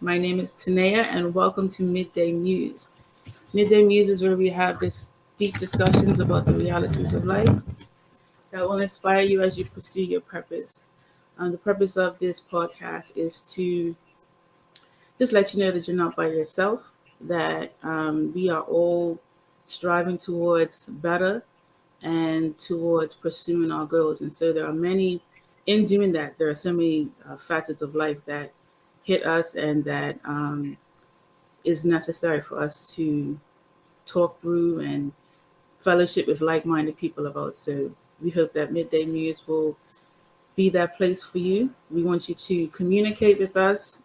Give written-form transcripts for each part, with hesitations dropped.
My name is Tanea, and welcome to Midday Muse. Midday Muse is where we have this deep discussions about the realities of life that will inspire you as you pursue your purpose. The purpose of this podcast is to just let you know that you're not by yourself, that we are all striving towards better and towards pursuing our goals. And so there are many, in doing that, there are so many facets of life that hit us and that is necessary for us to talk through and fellowship with like-minded people about. So we hope that Midday Muse will be that place for you. We want you to communicate with us,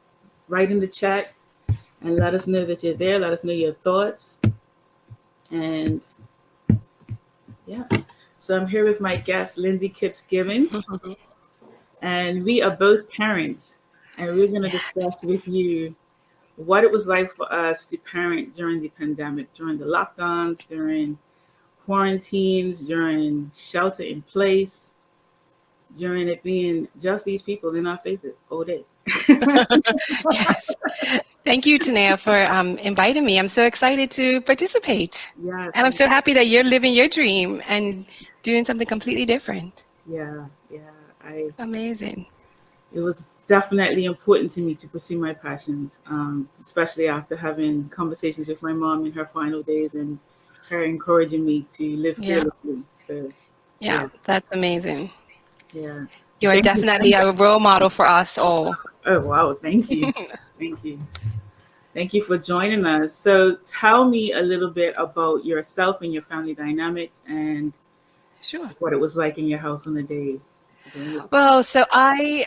write in the chat, and let us know that you're there. Let us know your thoughts. And yeah, so I'm here with my guest, Lindsey Kipps Gibbons, and we are both parents, and we're going to discuss with you what it was like for us to parent during the pandemic, during the lockdowns, during quarantines, during shelter in place, during it being just these people in our faces all day. Yes. Thank you, Tanea, for inviting me. I'm so excited to participate. Yes. And I'm so happy that you're living your dream and doing something completely different. Yeah. Amazing. It was definitely important to me to pursue my passions, especially after having conversations with my mom in her final days and her encouraging me to live fearlessly. So, yeah, that's amazing. Yeah. You are definitely a role model for us all. Oh, wow. Thank you. Thank you. Thank you for joining us. So tell me a little bit about yourself and your family dynamics and Sure. what it was like in your house on the day. Well, so I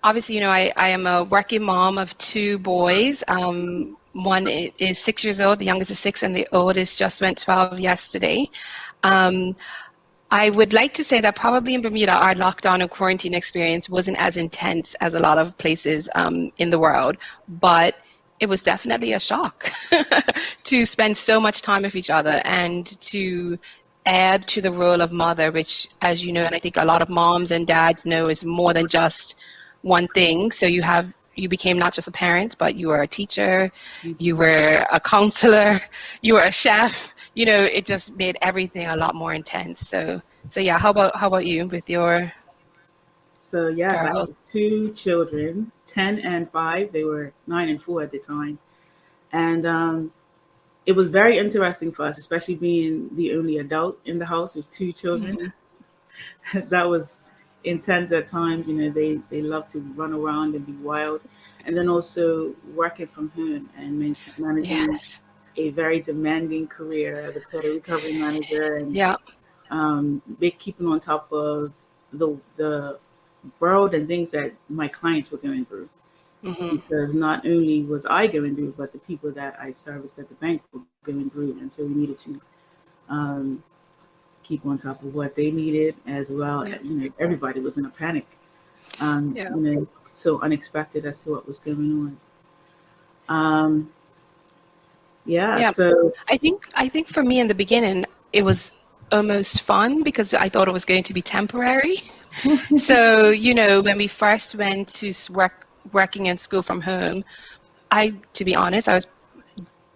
obviously, I am a working mom of two boys. One is 6 years old, the youngest is 6, and the oldest just went 12 yesterday. I would like to say that probably in Bermuda, our lockdown and quarantine experience wasn't as intense as a lot of places in the world, but it was definitely a shock to spend so much time with each other and to add to the role of mother, which, as you know, and I think a lot of moms and dads know, is more than just one thing. So you became not just a parent, but you were a teacher, you were a counselor, you were a chef. It just made everything a lot more intense. So yeah, how about you with your So yeah, I girls? have two children, 10 and 5. They were 9 and 4 at the time. And it was very interesting for us, especially being the only adult in the house with two children. Mm-hmm. That was intense at times. They love to run around and be wild. And then also working from home and managing a very demanding career as a credit recovery manager and keeping on top of the world and things that my clients were going through. Mm-hmm. Because not only was I going through, but the people that I serviced at the bank were going through, and so we needed to keep on top of what they needed as well. Everybody was in a panic. So unexpected as to what was going on. So I think for me in the beginning it was almost fun because I thought it was going to be temporary. So when we first went to working in school from home, to be honest, I was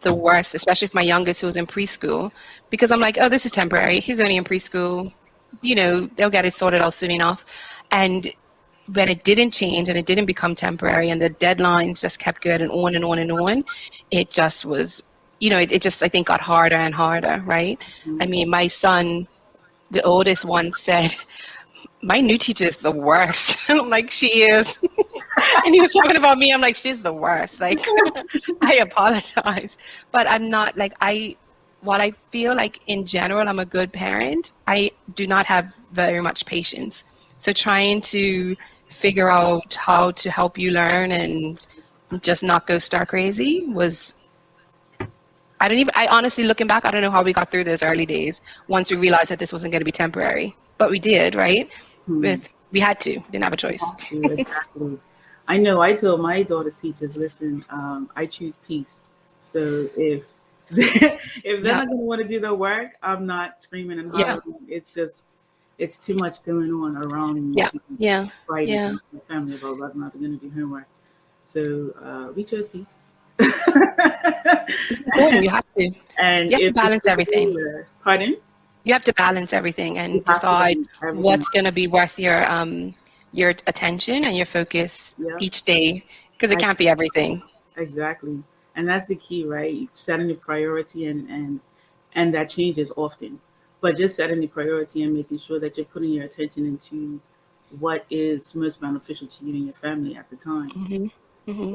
the worst, especially for my youngest who was in preschool, because I'm like, oh, this is temporary. He's only in preschool. They'll get it sorted out soon enough. And when it didn't change and it didn't become temporary and the deadlines just kept going on and on and on, it just was, it just, I think, got harder and harder, right? Mm-hmm. I mean, my son, the oldest one, said, my new teacher is the worst. I'm like, she is. And he was talking about me. I'm like, she's the worst. Like, I apologize. But I'm not what I feel like in general, I'm a good parent. I do not have very much patience. So trying to figure out how to help you learn and just not go star crazy was, I honestly, looking back, I don't know how we got through those early days once we realized that this wasn't going to be temporary. But we did, right? We had to. Didn't have a choice. Exactly. I know. I told my daughter's teachers, listen, I choose peace. So if they're not going to want to do their work, I'm not screaming and hollering. It's too much going on around me. Fighting with my family about whether or not they're going to do homework. So we chose peace. It's important. You have to. And You have to if balance everything. Pardon? You have to balance everything You and have to decide balance everything. what's going to be worth your attention and your focus Yeah, each day, because it can't be everything. exactly. And that's the key, right? Setting the priority, and that changes often. But just setting the priority and making sure that you're putting your attention into what is most beneficial to you and your family at the time. Hmm. Hmm.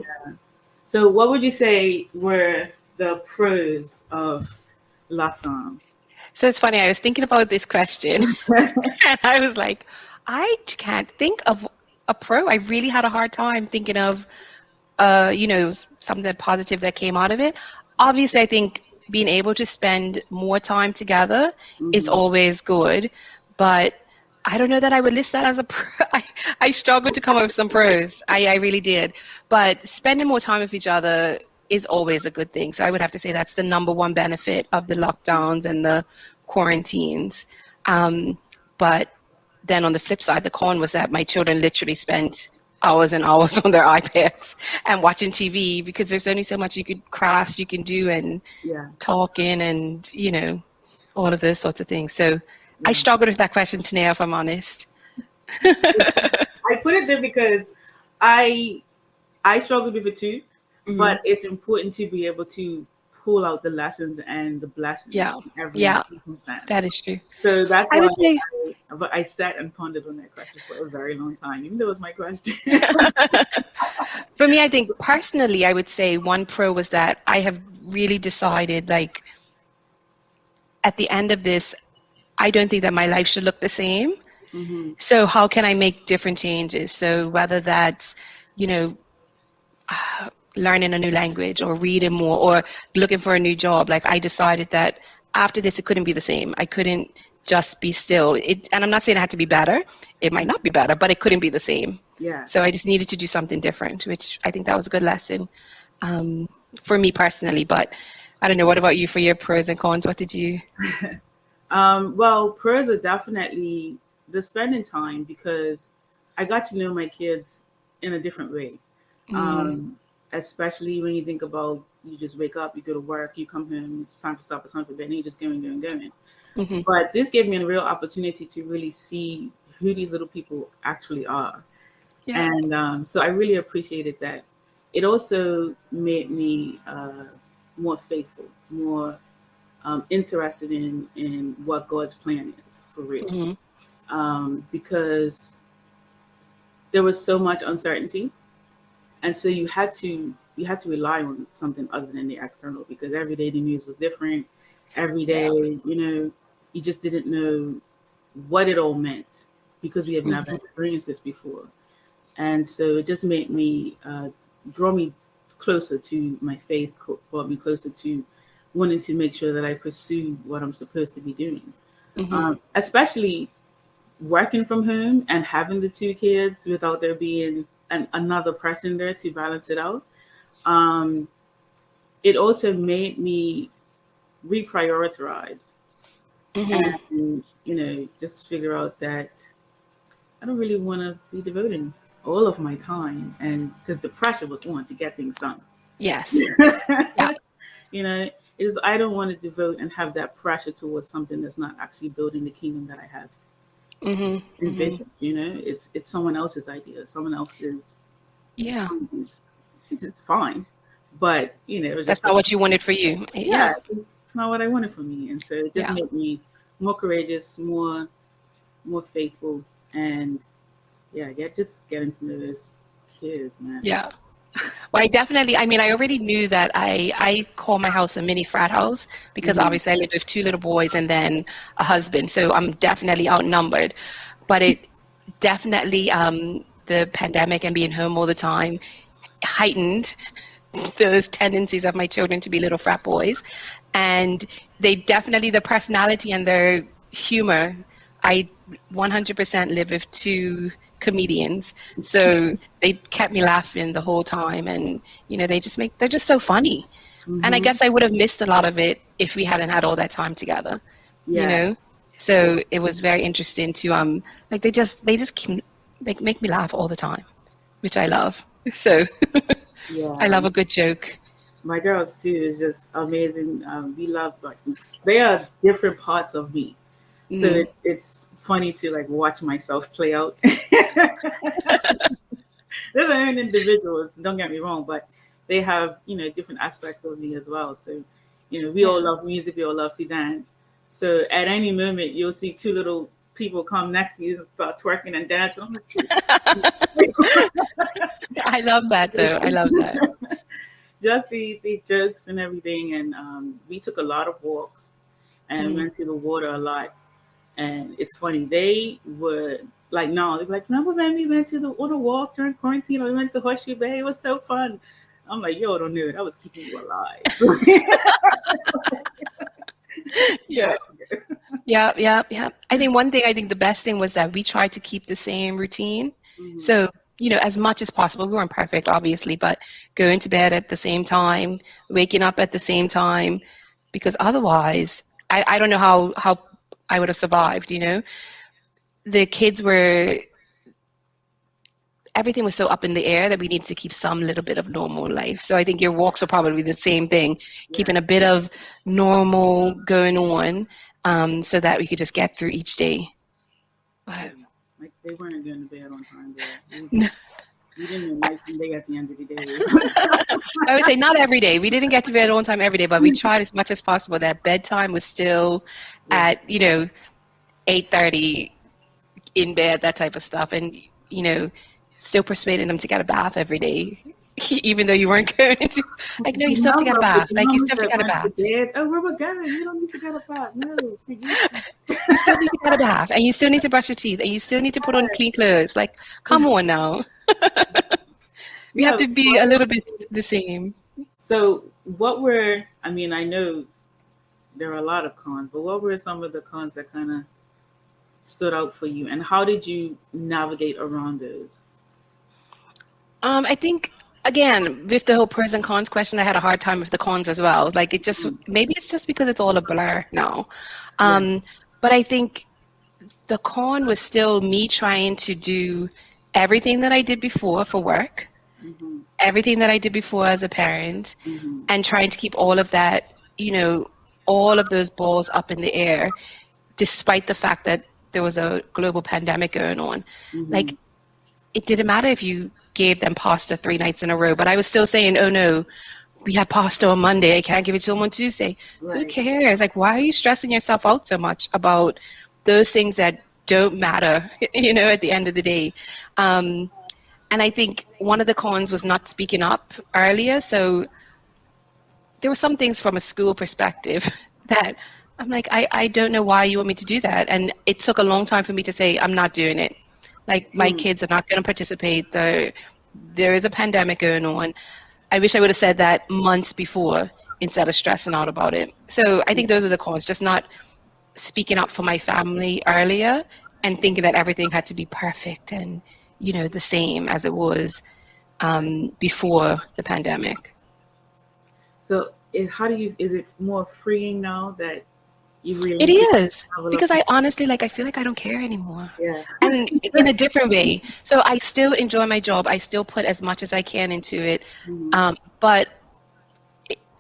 So, what would you say were the pros of lockdown? So it's funny. I was thinking about this question, and I was like, I can't think of a pro. I really had a hard time thinking of, something positive that came out of it. Obviously, I think being able to spend more time together is Hmm. always good, but I don't know that I would list that as a pro. I struggled to come up with some pros. I really did. But spending more time with each other is always a good thing. So I would have to say that's the number one benefit of the lockdowns and the quarantines. But then on the flip side, the con was that my children literally spent hours and hours on their iPads and watching TV, because there's only so much you could crafts you can do and Yeah, talking and, all of those sorts of things. So I yeah. struggled with that question, Tanea, if I'm honest. I put it there because I I struggled with it too, Mhm. but it's important to be able to pull out the lessons and the blessings Yeah, in every yeah, circumstance. that is true. So that's I why would say, but I sat and pondered on that question for a very long time, even though it was my question. for me, I think personally, I would say one pro was that I have really decided, like, at the end of this, I don't think that my life should look the same. Hmm. So how can I make different changes? So whether that's, you know, learning a new language or reading more or looking for a new job, like I decided that after this, it couldn't be the same. I couldn't just be still. And I'm not saying it had to be better. It might not be better, but it couldn't be the same. Yeah. So I just needed to do something different, which I think that was a good lesson um, for me personally. But I don't know. What about you for your pros and cons? What did you? Well, pros are definitely the spending time because I got to know my kids in a different way. Mm, Um, Especially when you think about you just wake up, you go to work, you come home, it's time for supper, it's time for bed, and you just going, going, going. mm-hmm. But this gave me a real opportunity to really see who these little people actually are. Yeah. And so I really appreciated that. It also made me more faithful, more interested in what God's plan is for real. Mm-hmm. Because there was so much uncertainty, and so you had to rely on something other than the external because every day the news was different. Every day, Yeah. you just didn't know what it all meant because we have never Mm-hmm. experienced this before. And so it just made me draw me closer to my faith, brought me closer to wanting to make sure that I pursue what I'm supposed to be doing. Mm-hmm. Especially working from home and having the two kids without there being another person there to balance it out. Um, it also made me reprioritize Mm-hmm. and just figure out that I don't really want to be devoting all of my time, and because the pressure was on to get things done. Yes. Yeah. you know, is I don't want to devote and have that pressure towards something that's not actually building the kingdom that I have Mm-hmm. Mm-hmm. envisioned. It's someone else's idea, someone else's. Yeah. It's fine, but it was That's just not like, what you wanted for you. yeah, Yeah. it's not what I wanted from me, and so it just Yeah. made me more courageous, more faithful, and yeah, just getting to know those kids, man. Yeah. Well, I already knew that I call my house a mini frat house because Hmm. obviously I live with two little boys and then a husband. So I'm definitely outnumbered. But it definitely, the pandemic and being home all the time heightened those tendencies of my children to be little frat boys. And they definitely, the personality and their humor, I 100% live with two comedians. So they kept me laughing the whole time. And, they're just so funny. And I Hmm. guess I would have missed a lot of it if we hadn't had all that time together, you Yeah, know? So it was very interesting to, like, they just make me laugh all the time, which I love. So I Yeah. love a good joke. My girls too is just amazing. We love like they are different parts of me, so Mm. it's funny to like watch myself play out. They're their own individuals. Don't get me wrong, but they have different aspects of me as well. So we Yeah. all love music. We all love to dance. So at any moment, you'll see two little people come next to you and start twerking and dancing. I'm like, Jesus. I love that though. I love that. Just the jokes and everything. And we took a lot of walks and Mm. went to the water a lot. And it's funny, they would like no, they're like, remember when we went to the on a walk during quarantine or we went to Horseshoe Bay? It was so fun. I'm like, yo, don't know, that was keeping you alive. Yeah. Yeah, yeah, yeah. I think the best thing was that we tried to keep the same routine. Hmm. So, as much as possible, we weren't perfect, obviously, but going to bed at the same time, waking up at the same time, because otherwise, I don't know how I would have survived. The kids were, everything was so up in the air that we needed to keep some little bit of normal life. So I think your walks are probably the same thing, Yeah, keeping a bit of normal going on, so that we could just get through each day. yeah. But Like they weren't going to bed on time, girl. no, We didn't know night and day at the end of the day. I would say not every day. We didn't get to bed on time every day, but we tried as much as possible that bedtime was still Yeah. at 8:30 in bed, that type of stuff, and still persuading them to get a bath every day, even though you weren't going to. Like, no, you still have to get a bath. The Like, you mamas still have to that get a went to bath. bed, oh, where we're going, you don't need to get a bath. No, You still need to get a bath, and you still need to brush your teeth, and you still need to put on clean clothes. Like, come on now. We have yeah. to be a little bit the same. So, what were, I mean, I know there are a lot of cons, but what were some of the cons that kind of stood out for you, and how did you navigate around those? I think again with the whole pros and cons question, I had a hard time with the cons as well. Like it just Mm. maybe it's just because it's all a blur now. Yeah. Um, but I think the con was still me trying to do everything that I did before for work, Hmm. everything that I did before as a parent, Hmm. and trying to keep all of that, all of those balls up in the air, despite the fact that there was a global pandemic going on. Hmm. Like it didn't matter if you gave them pasta 3 nights in a row, but I was still saying, oh no, we had pasta on Monday. I can't give it to them on Tuesday. Who Right. cares? Like, why are you stressing yourself out so much about those things that don't matter, at the end of the day? And I think one of the cons was not speaking up earlier. So there were some things from a school perspective that I'm like, I don't know why you want me to do that. And it took a long time for me to say, I'm not doing it. Like, my Mm. kids are not going to participate. There is a pandemic going on. I wish I would have said that months before instead of stressing out about it. So I think those are the cons, just not speaking up for my family earlier and thinking that everything had to be perfect and, the same as it was before the pandemic. So, how do you? Is it more freeing now that you It relinquish is, the level of? because I honestly, like, I feel like I don't care anymore. Yeah. And in a different way. So I still enjoy my job. I still put as much as I can into it. Mhm. But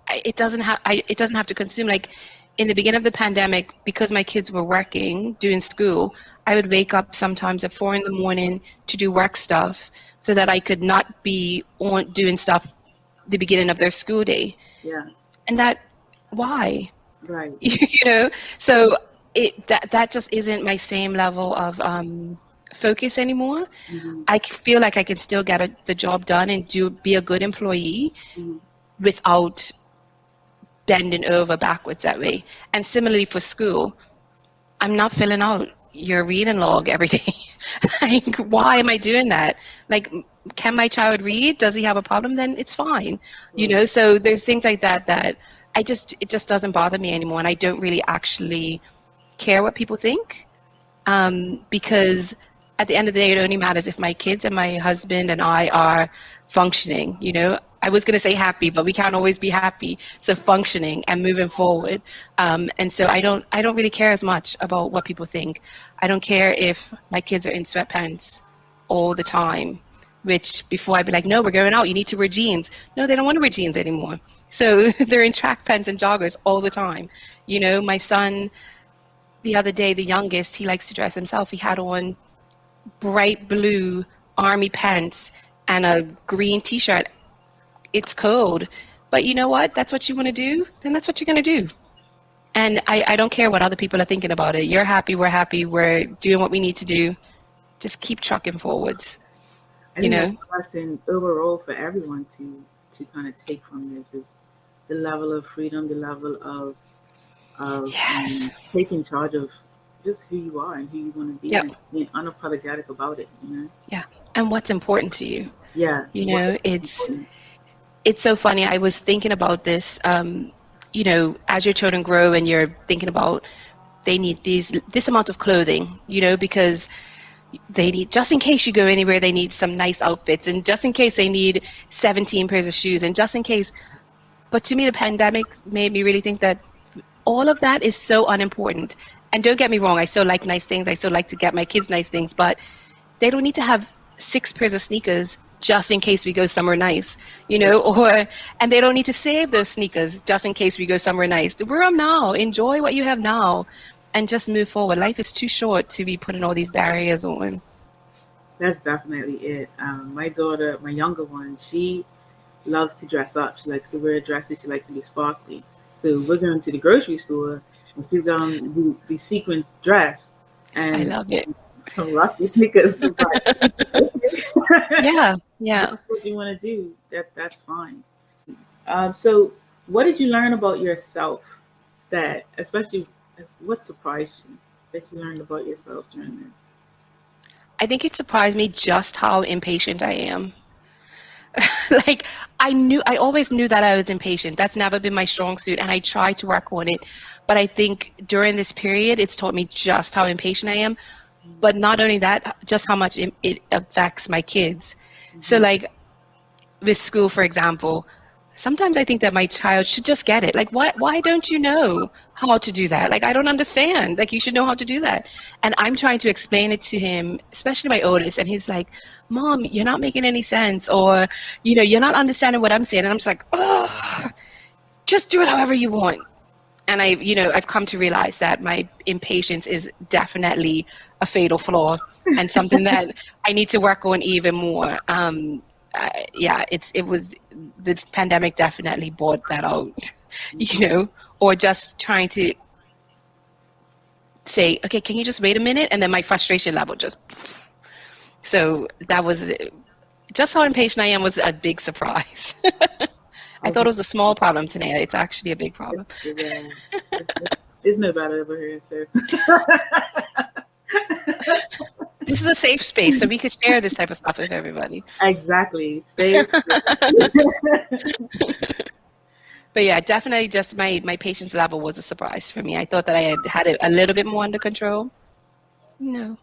it doesn't have to consume. Like in the beginning of the pandemic, because my kids were working, doing school, I would wake up sometimes at 4 a.m. to do work stuff so that I could not be on doing stuff the beginning of their school day. Yeah. And why? Right. you know so that just isn't my same level of focus anymore. Hmm. I feel like I can still get the job done and be a good employee Hmm. without bending over backwards that way. And similarly for school, I'm not filling out your reading log every day. Like, why am I doing that? Like, can my child read? Does he have a problem? Then it's fine. Right. So there's things like that it just doesn't bother me anymore, and I don't really actually care what people think, because at the end of the day, it only matters if my kids and my husband and I are functioning. I was going to say happy, but we can't always be happy. So functioning and moving forward. And so I don't really care as much about what people think. I don't care if my kids are in sweatpants all the time. which before I'd be like, no, we're going out. You need to wear jeans. No, they don't want to wear jeans anymore. So they're in track pants and joggers all the time. You know, my son, the other day, the youngest, he likes to dress himself. He had on bright blue army pants and a green t-shirt. It's cold. But you know what? That's what you want to do? Then that's what you're going to do. And I don't care what other people are thinking about it. You're happy, we're doing what we need to do. Just keep trucking forwards. I think that's a lesson overall for everyone to kind of take from this is the level of freedom, the level of Yes. Taking charge of just who you are and who you want to be, Yep. and being unapologetic about it. Yeah. And what's important to you. Yeah. It's so funny. I was thinking about this, as your children grow and you're thinking about they need this amount of clothing, because they need, just in case you go anywhere, they need some nice outfits, and just in case they need 17 pairs of shoes, and just in case. But to me, the pandemic made me really think that all of that is so unimportant. And don't get me wrong, I still like nice things. I still like to get my kids nice things, but they don't need to have 6 pairs of sneakers just in case we go somewhere nice, and they don't need to save those sneakers just in case we go somewhere nice. Wear them now. Enjoy what you have now and just move forward. Life is too short to be putting all these barriers on. That's definitely it. My daughter, my younger one, she loves to dress up. She likes to wear dresses. She likes to be sparkly. So we're going to the grocery store and she's going the sequins dress. And I love it. Some rusty sneakers. Yeah. That's what you want to do. That's fine. So what did you learn about yourself that, especially, what surprised you that you learned about yourself during this? I think it surprised me just how impatient I am. Like, I always knew that I was impatient. That's never been my strong suit, and I try to work on it. But I think during this period, it's taught me just how impatient I am. But not only that, just how much it affects my kids. Mm-hmm. So, like, with school, for example, sometimes I think that my child should just get it. Like, why don't you know how to do that? Like, I don't understand. Like, you should know how to do that. And I'm trying to explain it to him, especially my oldest, and he's like, Mom, you're not making any sense, or, you're not understanding what I'm saying. And I'm just like, oh, just do it however you want. And I've come to realize that my impatience is definitely a fatal flaw and something that I need to work on even more. It was the pandemic definitely brought that out, or just trying to say, okay, can you just wait a minute? And then my frustration level just, so that was just how impatient I am was a big surprise. I thought it was a small problem today. It's actually a big problem. Yeah. It's no better over here, sir. This is a safe space, so we could share this type of stuff with everybody. Exactly. Safe. But yeah, definitely just my patience level was a surprise for me. I thought that I had it a little bit more under control. No.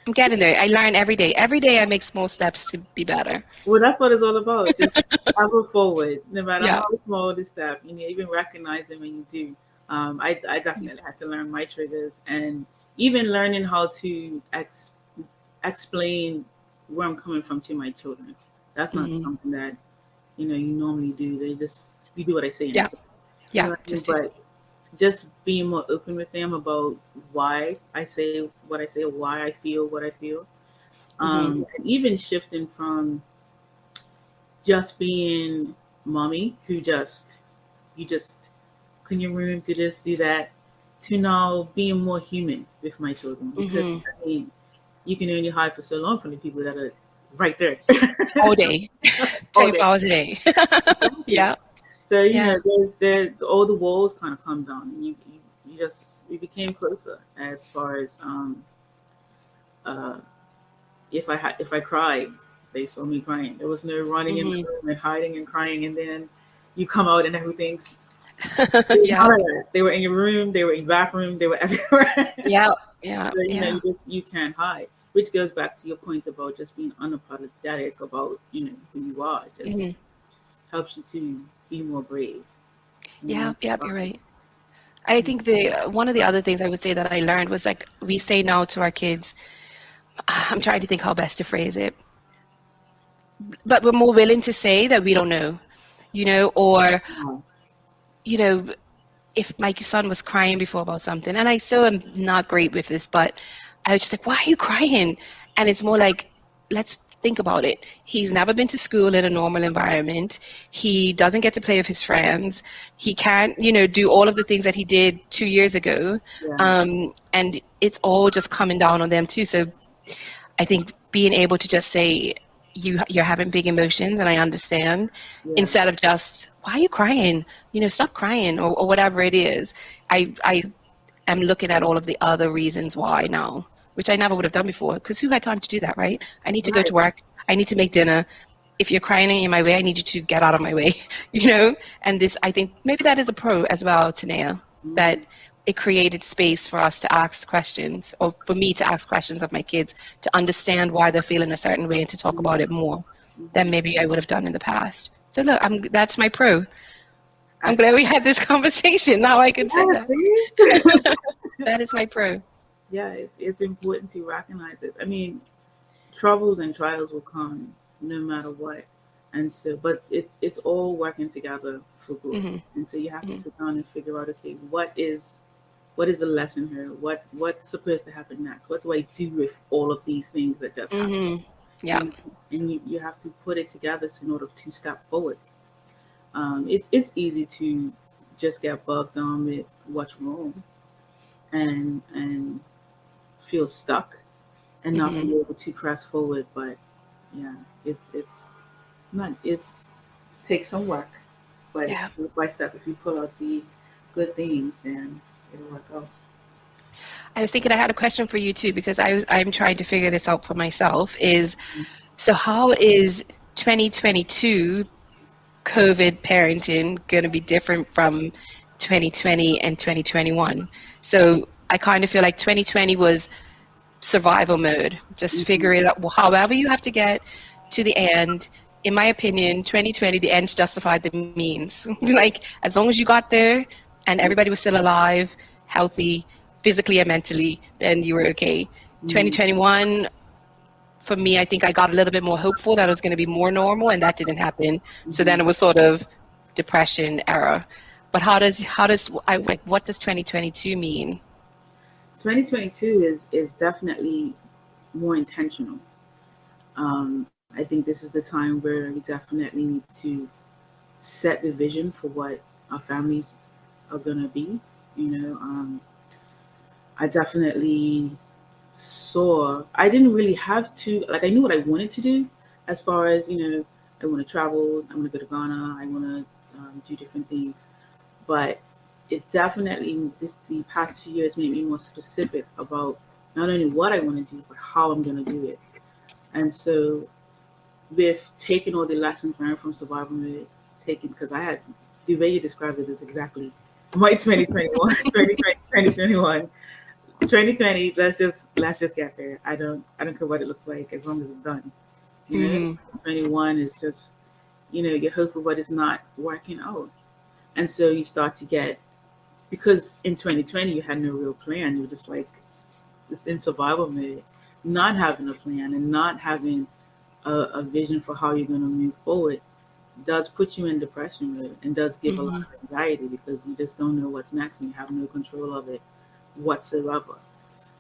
I'm getting there. I learn every day. Every day I make small steps to be better. Well, that's what it's all about. Just ever forward, no matter how small the step. Even recognizing when you do. I definitely had to learn my triggers, and even learning how to explain where I'm coming from to my children. That's not something that you normally do. You do what I say. Just being more open with them about why I say what I say, why I feel what I feel. And even shifting from just being mommy who you just clean your room, to just do that, to now being more human with my children. Because you can only hide for so long from the people that are right there. All day. 24 hours a day. Yeah. So there's all the walls kind of come down, and we became closer as far as if I cried, they saw me crying. There was no running in the room and hiding and crying, and then you come out and everything's They were in your room, they were in your bathroom, they were everywhere. So, you can't hide, which goes back to your point about just being unapologetic about who you are. It just helps you to be more brave. You're right. I think one of the other things I would say that I learned was, like, we say now to our kids, I'm trying to think how best to phrase it. but we're more willing to say that we don't know, or, Wow. you know, if my son was crying before about something, and I still am not great with this, but I was just like, why are you crying? And it's more like, let's think about it. He's never been to school in a normal environment. He doesn't get to play with his friends. He can't, do all of the things that he did 2 years ago. Yeah. And it's all just coming down on them too. So I think being able to just say, you're having big emotions and I understand, Yeah. instead of just, why are you crying? Stop crying, or whatever it is. I am looking at all of the other reasons why now, which I never would have done before, because who had time to do that, right? I need to go Right. to work. I need to make dinner. If you're crying in my way, I need you to get out of my way, And this, I think maybe that is a pro as well, Tanea, that Mhm. it created space for us to ask questions, or for me to ask questions of my kids, to understand why they're feeling a certain way and to talk about it more than Mhm. maybe I would have done in the past. So look, that's my pro. I, I'm glad we had this conversation. Now I can say yeah, that. see? That is my pro. Yeah, it's important to recognize it. I mean, troubles and trials will come no matter what. And so, but it's all working together for good. Hmm. And so you have to Hmm. sit down and figure out, okay, what is the lesson here? What's supposed to happen next? What do I do with all of these things that just happened? Hmm. Yeah. And you have to put it together in order to step forward. It's easy to just get bugged on with what's wrong and feel stuck and not Hmm. be able to press forward. But yeah, it's not it's takes some work, but Yeah. step by step, if you pull out the good things, then it'll work out. I was thinking I had a question for you too, because I'm trying to figure this out for myself. So how is 2022 COVID parenting going to be different from 2020 and 2021? So I kind of feel like 2020 was survival mode, just Mm-hmm. figure it out. Well, however you have to get to the end. In my opinion, 2020, the ends justified the means. Like, as long as you got there and Yeah. everybody was still alive, healthy, physically and mentally, then you were okay. Mm-hmm. 2021, for me, I think I got a little bit more hopeful that it was going to be more normal, and that didn't happen. So Mm-hmm. then it was sort of depression era. But what does 2022 mean? 2022 is definitely more intentional. I think this is the time where we definitely need to set the vision for what our families are gonna be. You know, I definitely saw. I didn't really have to like. I knew what I wanted to do, as far as I want to travel. I want to go to Ghana. I want to do different things. But it definitely the past 2 years made me more specific about not only what I want to do, but how I'm going to do it. And so with taking all the lessons learned from survival mode, taking because I had the way you described it is exactly my 2021, 2020, 2020. Let's just get there. I don't care what it looks like as long as it's done. You know, Hmm. 2021 is just you hope for what is not working out, and so you start to get because in 2020 you had no real plan. You were just like this in survival mode, not having a plan and not having a vision for how you're going to move forward does put you in depression mode and does give a lot Hmm. of anxiety because you just don't know what's next and you have no control of it whatsoever.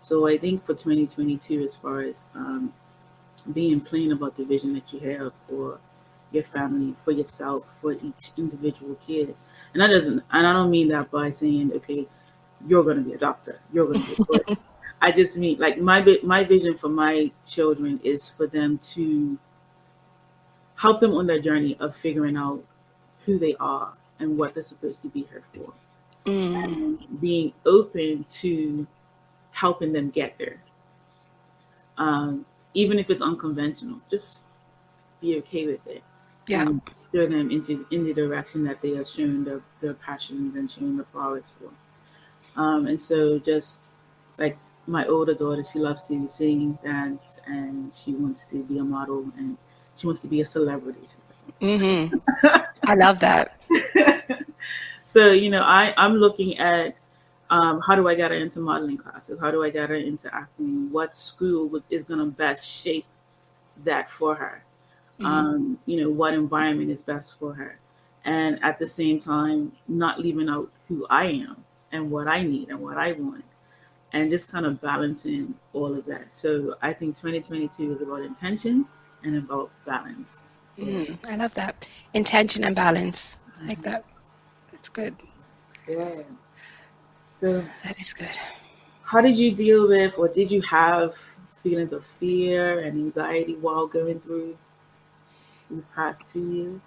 So I think for 2022, as far as being plain about the vision that you have for your family, for yourself, for each individual kid, and I don't mean that by saying, okay, you're going to be a doctor, you're going to be a lawyer. I just mean like my vision for my children is for them to help them on their journey of figuring out who they are and what they're supposed to be here for, Mm. and being open to helping them get there. Um, Even if it's unconventional, just be okay with it Yeah. and steer them in the direction that they are showing their passions and showing the flowers for. And so just like my older daughter, she loves to sing, dance, and she wants to be a model and she wants to be a celebrity. Hmm. I love that. So I'm looking at how do I get her into modeling classes? How do I get her into acting? What school is going to best shape that for her? What environment is best for her. And at the same time, not leaving out who I am and what I need and what I want. And just kind of balancing all of that. So I think 2022 is about intention and about balance. I love that. Intention and balance. I like that. That's good. Yeah. So That is good. how did you deal with, or did you have feelings of fear and anxiety while going through the past 2 years?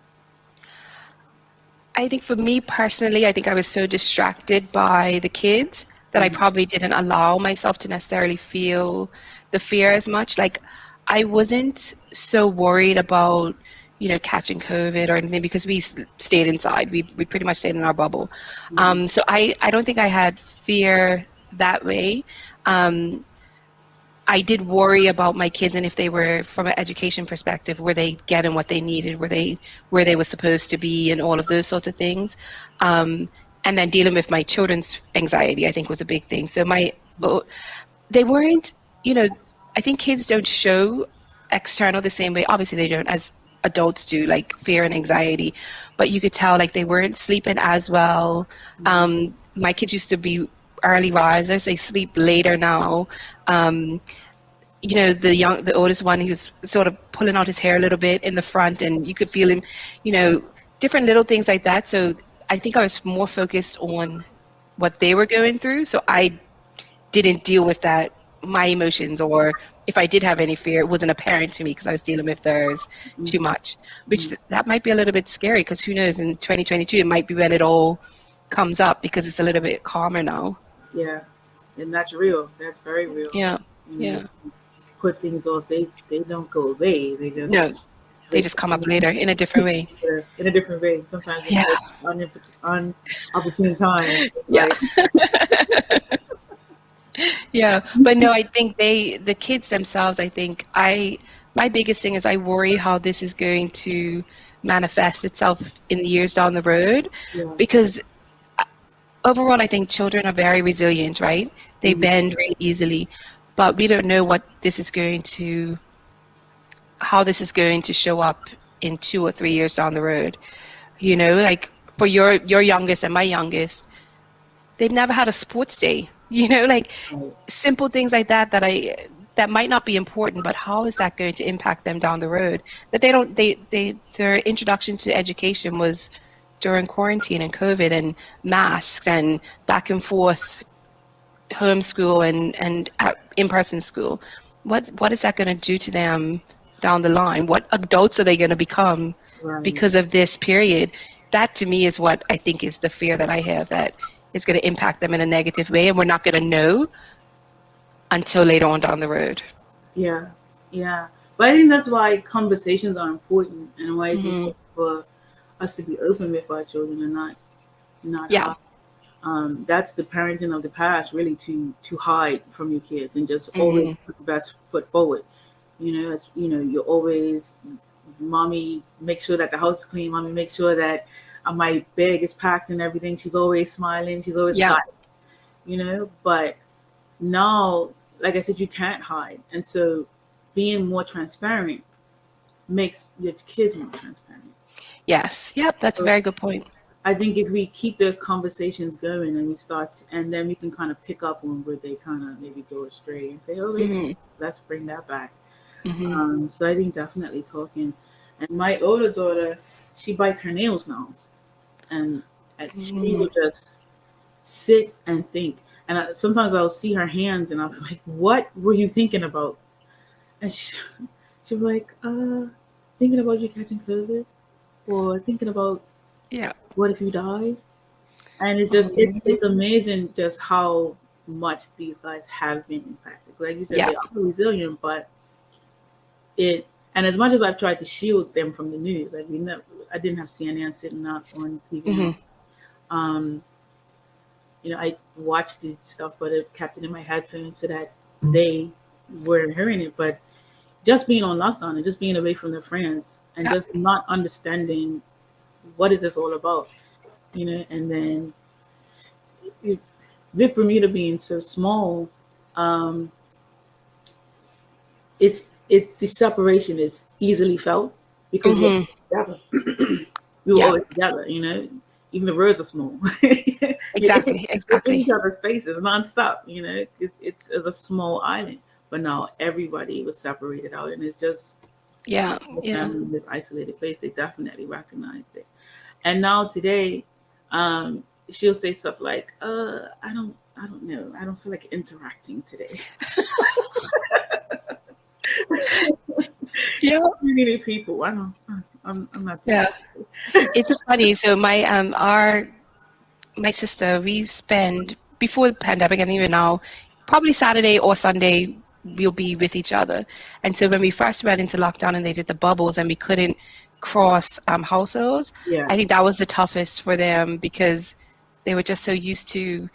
I think for me personally, I think I was so distracted by the kids that I probably didn't allow myself to necessarily feel the fear as much. Like I wasn't so worried about, catching COVID or anything because we stayed inside. We pretty much stayed in our bubble. So I don't think I had fear that way. I did worry about my kids and if they were, from an education perspective, were they getting what they needed, were they where they were supposed to be, and all of those sorts of things. And then dealing with my children's anxiety, I think, was a big thing. So they weren't, I think kids don't show external the same way. Obviously, they don't as adults do, like fear and anxiety. But you could tell, like, they weren't sleeping as well. My kids used to be early risers. They sleep later now. The oldest one, he was sort of pulling out his hair a little bit in the front, and you could feel him, different little things like that. So I think I was more focused on what they were going through. So I didn't deal with that, my emotions, or if I did have any fear, it wasn't apparent to me because I was dealing with theirs too much, which that might be a little bit scary because who knows, in 2022, it might be when it all comes up because it's a little bit calmer now. Yeah. And that's real. That's very real. Yeah. Yeah. Put things off. They don't go away. They just come up later in a different way. In a different way. Sometimes it's unopportune time. Yeah. Yeah. But no, I think the kids themselves, I think my biggest thing is I worry how this is going to manifest itself in the years down the road, because overall, I think children are very resilient, right? They bend really easily, but we don't know how this is going to show up in 2 or 3 years down the road. Like for your youngest and my youngest, they've never had a sports day. Like simple things like that that might not be important, but how is that going to impact them down the road? That their introduction to education was during quarantine and COVID and masks and back and forth homeschool and in-person school. What is that going to do to them down the line? What adults are they going to become because of this period? That to me is what I think is the fear that I have, that it's going to impact them in a negative way, and we're not going to know until later on down the road. Yeah. But I think that's why conversations are important, and why it's important for us to be open with our children and not hide. That's the parenting of the past, really, to hide from your kids and just always put the best foot forward. You're always, mommy, make sure that the house is clean. Mommy, make sure that my bag is packed and everything. She's always smiling. She's always smiling, But now, like I said, you can't hide. And so being more transparent makes your kids more transparent. Yes. Yep. That's a very good point. I think if we keep those conversations going and and then we can kind of pick up on where they kind of maybe go astray and say, let's bring that back. So I think definitely talking. And my older daughter, she bites her nails now. And she will just sit and think. And sometimes I'll see her hands and I'm like, what were you thinking about? And she'll be like, thinking about you catching COVID, or thinking about what if you die? And it's just it's amazing just how much these guys have been impacted. Like you said, they are resilient, but and as much as I've tried to shield them from the news, like I didn't have CNN sitting up on TV. I watched the stuff, but it kept it in my headphones so that they weren't hearing it. But just being on lockdown and just being away from their friends and just not understanding what is this all about, and then with Bermuda being so small, the separation is easily felt because we're Hmm. together. We were Yeah, always together, even the roads are small. You're exactly, in exactly. each other's faces nonstop, it's a small island. But now everybody was separated out, and it's just Yeah, the yeah. family in this isolated place. They definitely recognized it. And now today, she'll say stuff like, I don't know, I don't feel like interacting today. Yeah, You need people. I don't. I'm not yeah. feeling It's funny. So my sister, we spend before the pandemic and even now, probably Saturday or Sunday we'll be with each other. And so when we first went into lockdown and they did the bubbles and we couldn't cross households, Yeah, I think that was the toughest for them because they were just so used to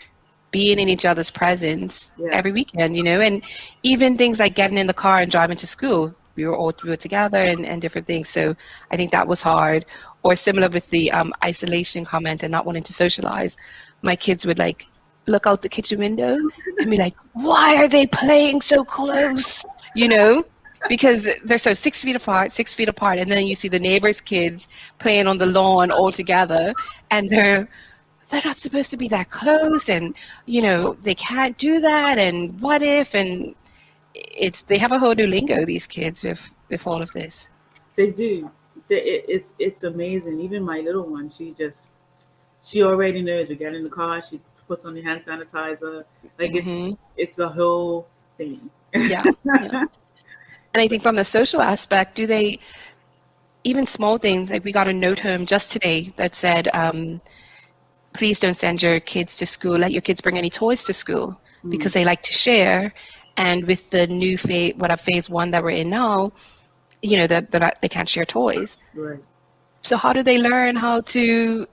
being in each other's presence yeah. every weekend, and even things like getting in the car and driving to school. We were together and different things. So I think that was hard. Or similar with the isolation comment and not wanting to socialize. My kids would like look out the kitchen window and be like, "Why are they playing so close?" You know, because they're so 6 feet apart, and then you see the neighbors' kids playing on the lawn all together, and they're not supposed to be that close, and they can't do that, and what if, and they have a whole new lingo, these kids, with all of this. They do. It's amazing. Even my little one, she already knows. We get in the car, she puts on the hand sanitizer. Like Hmm. it's a whole thing. Yeah, yeah. And I think from the social aspect, do they, even small things, like we got a note home just today that said, please don't send your kids to school, let your kids bring any toys to school Mm, because they like to share. And with the new phase 1 that we're in now, that they can't share toys. right. So how do they learn how to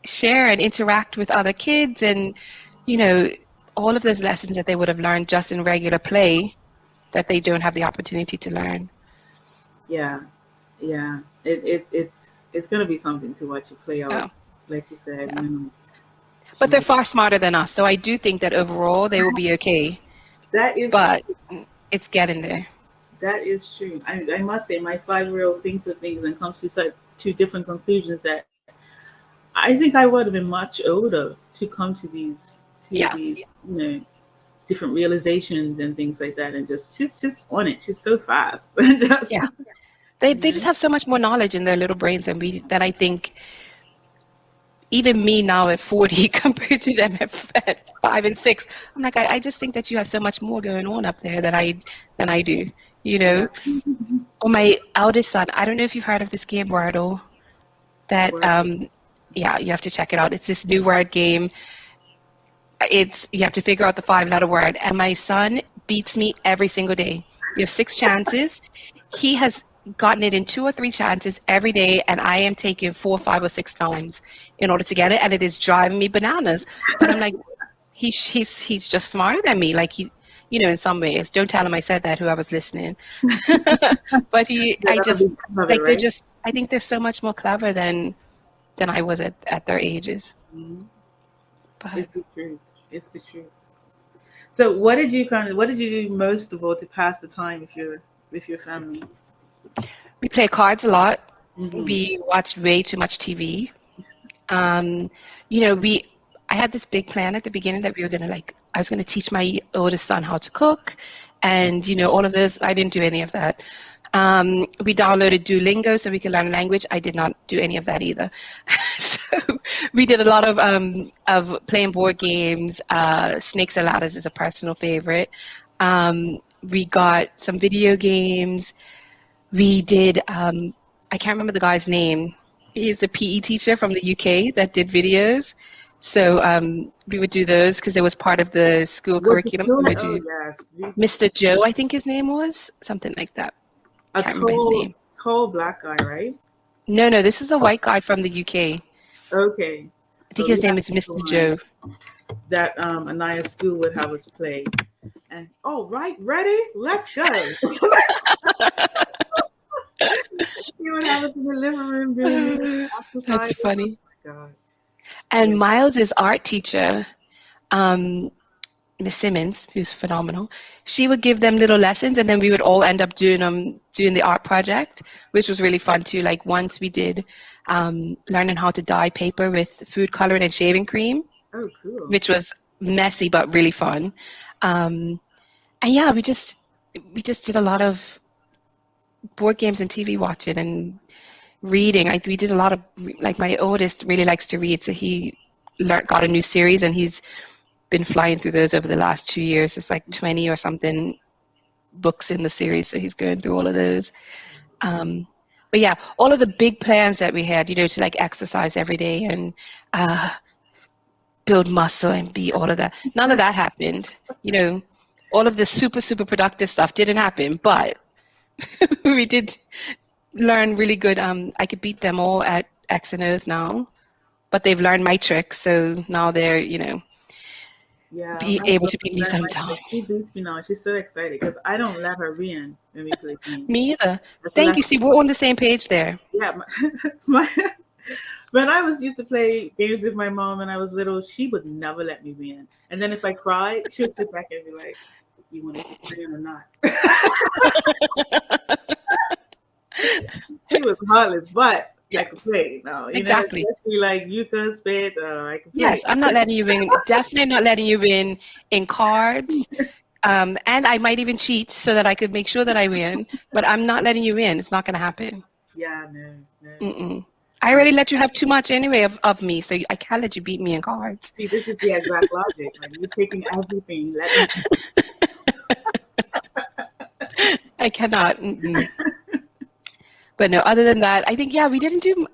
share and interact with other kids, and you know all of those lessons that they would have learned just in regular play that they don't have the opportunity to learn? Yeah, yeah. It's gonna be something to watch it play out. Oh, Like you said, yeah. But they're she far smarter than us, so I do think that overall they will be okay. that is But true. it's getting there. That is true. I must say, my 5-year-old thinks of things and comes to such two different conclusions that I think I would have been much older to come to Yeah, these, different realizations and things like that. And she's just on it. She's so fast. Just, yeah. They just you have so much more knowledge in their little brains than we that I think even me now at 40 compared to them at 5 and 6, I'm like, I just think that you have so much more going on up there than I do, you yeah. know. Or my eldest son, I don't know if you've heard of this game Wordle. That Word. Yeah, you have to check it out. It's this new word game. It's You have to figure out the 5-letter word, and my son beats me every single day. You have 6 chances. He has gotten it in 2 or 3 chances every day, and I am taking 4, 5, or 6 times in order to get it, and it is driving me bananas. But I'm like, he's just smarter than me. Like in some ways. Don't tell him I said that. Whoever's listening, but They're gonna be some of it, like they're right? just. I think they're so much more clever than I was at their ages. Mhm. But It's the truth. It's the truth. So, what did you do most of all to pass the time with your family? we play cards a lot. Hmm. We watch way too much TV. Um, you know, we I had this big plan at the beginning that we were gonna I was gonna teach my oldest son how to cook, and all of this. I didn't do any of that. We downloaded Duolingo so we could learn a language. I did not do any of that either. So we did a lot of playing board games. Snakes and Ladders is a personal favorite. We got some video games. We did, I can't remember the guy's name. He's a PE teacher from the UK that did videos. So we would do those because it was part of the school What the curriculum. We school? would Oh do yes, Mr. Joe, I think his name was, something like that. a Can't remember his tall, name. tall black guy, right? No, no, this is a white guy from the UK. Okay, I think so his yeah, name is that's the Mr. one Joe. that Anaya School would have us play. And oh right, ready? Let's go. You would have us in the living room doing That's exercises. Oh funny. my god. Yeah. And Miles's art teacher, um, Miss Simmons, who's phenomenal, she would give them little lessons, and then we would all end up doing the art project, which was really fun too. Like once we did learning how to dye paper with food coloring and shaving cream, Oh, cool. which was messy but really fun. And yeah, we just did a lot of board games and TV watching and reading. We did a lot of, like, my oldest really likes to read, so he got a new series, and he's been flying through those over the last 2 years. It's like 20 or something books in the series, so he's going through all of those. But yeah, all of the big plans that we had, to like exercise every day and build muscle and be all of that, none of that happened. All of the super, super productive stuff didn't happen, but we did learn really good. I could beat them all at X and O's now, but they've learned my tricks, so now they're, Yeah, be my able to daughter beat me learned my sometimes. trick. She beats me now. She's so excited because I don't let her win when we play games. Me either. I feel Thank like, you. See, we're on the same page there. yeah, my when I was used to play games with my mom when I was little, she would never let me win. And then if I cried, she would sit back and be like, "You want to win or not?" She was heartless, but I could play. No, Exactly. especially like Yuka, Spade. I could play. Yes, I'm not letting you win. Definitely not letting you win in cards. And I might even cheat so that I could make sure that I win. But I'm not letting you win. It's not going to happen. Yeah, no. Mm-mm. I already let you have too much anyway of me, so I can't let you beat me in cards. See, this is the exact logic. Like you're taking everything. Let me. I cannot. Mm-mm. But no, other than that, I think, yeah, we didn't do,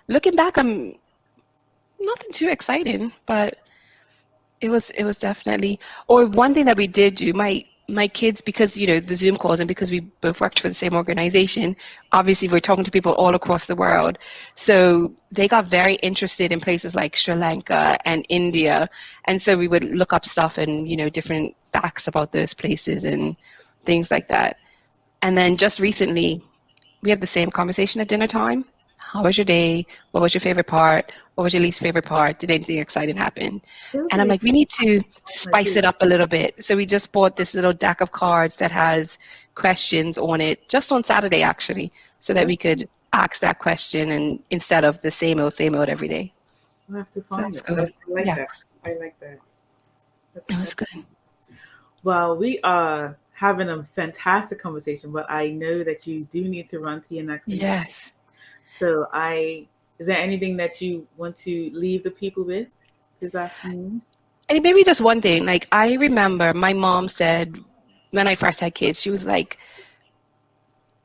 looking back, I'm nothing too exciting, but it was definitely, or one thing that we did do, my kids, because, the Zoom calls, and because we both worked for the same organization, obviously we're talking to people all across the world. So they got very interested in places like Sri Lanka and India. And so we would look up stuff and, different facts about those places and things like that. And then just recently, we had the same conversation at dinner time. How was your day? What was your favorite part? What was your least favorite part? Did anything exciting happen? And I'm like, we need to spice it up a little bit. So we just bought this little deck of cards that has questions on it, just on Saturday actually, so that we could ask that question, and instead of the same old every day. I'll have to find So it. that's good. I like Yeah. that. I like that. It was good. Well, we are having a fantastic conversation, but I know that you do need to run to your next meeting. Yes. So is there anything that you want to leave the people with this afternoon? And maybe just one thing, like I remember my mom said when I first had kids, she was like,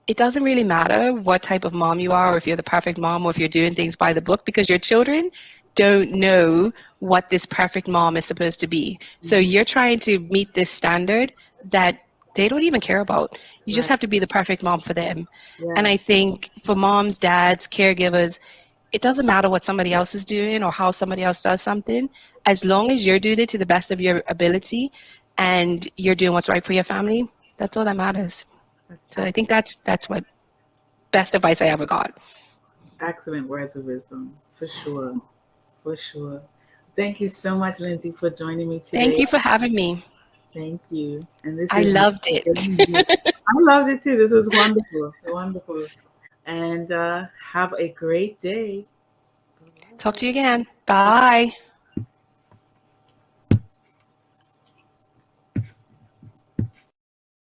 it doesn't really matter what type of mom you are, or if you're the perfect mom, or if you're doing things by the book, because your children don't know what this perfect mom is supposed to be. So you're trying to meet this standard that they don't even care about. You just have to be the perfect mom for them. Yeah. And I think for moms, dads, caregivers, it doesn't matter what somebody else is doing or how somebody else does something. As long as you're doing it to the best of your ability and you're doing what's right for your family, that's all that matters. So I think that's what best advice I ever got. Excellent words of wisdom, for sure. For sure. Thank you so much, Lindsey, for joining me today. Thank you for having me. Thank you. And I loved it. I loved it too. This was wonderful. Wonderful. And have a great day. Talk to you again. Bye.